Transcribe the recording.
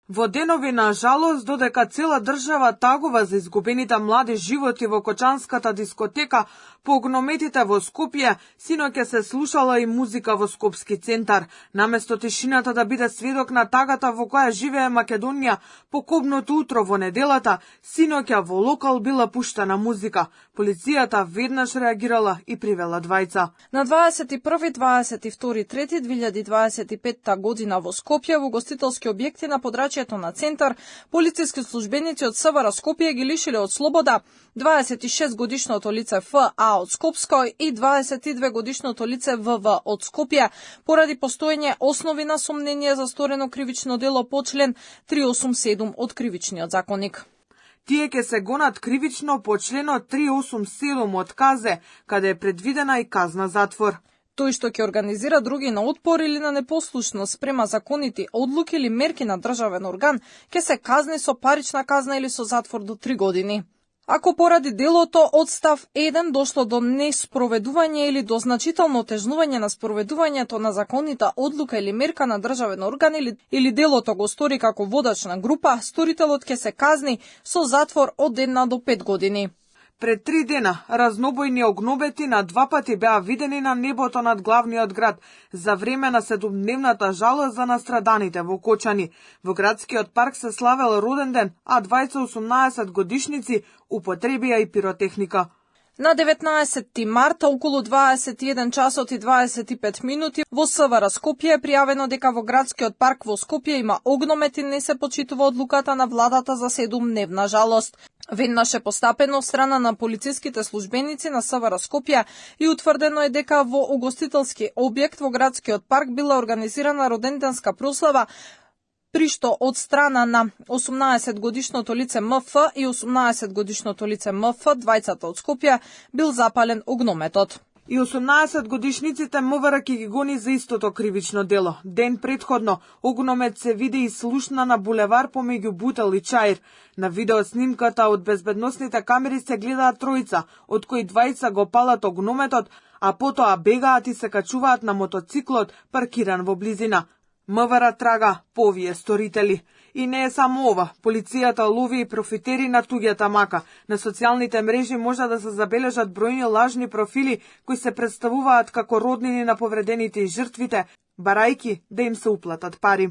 Во денови на жалост, додека цела држава тагува за изгубените млади животи во Кочанската дискотека по огнометите во Скопје, синоќ се слушала и музика во Скопски центар. Наместо тишината да биде сведок на тагата во која живее Македонија по кобното утро во неделата, синоќа во локал била пуштена музика. Полицијата веднаш реагирала и привела двајца. На 21.22.3.2025 година во Скопје, во гостителски објекти на подрачјето на центар, полициски службеници од СВР Скопје ги лишиле од слобода 26-годишното лице ФА од Скопско и 22-годишното лице ВВ од Скопје, поради постоење основи на сомнение за сторено кривично дело по член 387 од Кривичниот законник. Тие ќе се гонат кривично по членот 387 од КАЗЕ, каде е предвидена и казна затвор. Тој што ќе организира други на отпор или на непослушност спрема законити одлуки или мерки на државен орган, ќе се казни со парична казна или со затвор до 3 години. Ако поради делото од став 1 дошло до неспроведување или до значително отежнување на спроведувањето на законита одлука или мерка на државен орган или делото го стори како водач на група, сторителот ќе се казни со затвор од 1 до 5 години. Пред 3 дена, разнобојни огнобети на 2 пати беа видени на небото над главниот град за време на 7-дневната жалост за настраданите во Кочани. Во градскиот парк се славел роден ден, а 18 годишници употребија и пиротехника. На 19 марта, околу 21 часот и 25 минути, во СВР Скопје е пријавено дека во градскиот парк во Скопје има огномет и не се почитува одлуката на владата за 7-дневна жалост. Веднаш е постапено страна на полициските службеници на СВР Скопје и утврдено е дека во угостителски објект во градскиот парк била организирана роденденска прослава, при што од страна на 18-годишното лице МФ и 18-годишното лице МФ, двајцата од Скопје, бил запален огнометот. И 18-годишниците МВР ќе ги гони за истото кривично дело. Ден предходно, огномет се види и слушна на булевар помеѓу Бутел и Чаир. На видеоснимката од безбедносните камери се гледаат тројца, од кои двајца го палат огнометот, а потоа бегаат и се качуваат на мотоциклот паркиран во близина. МВР трага по овие сторители. И не е само ова, полицијата лови и профитери на туѓата мака. На социјалните мрежи може да се забележат бројни лажни профили кои се представуваат како роднини на повредените и жртвите, барајки да им се уплатат пари.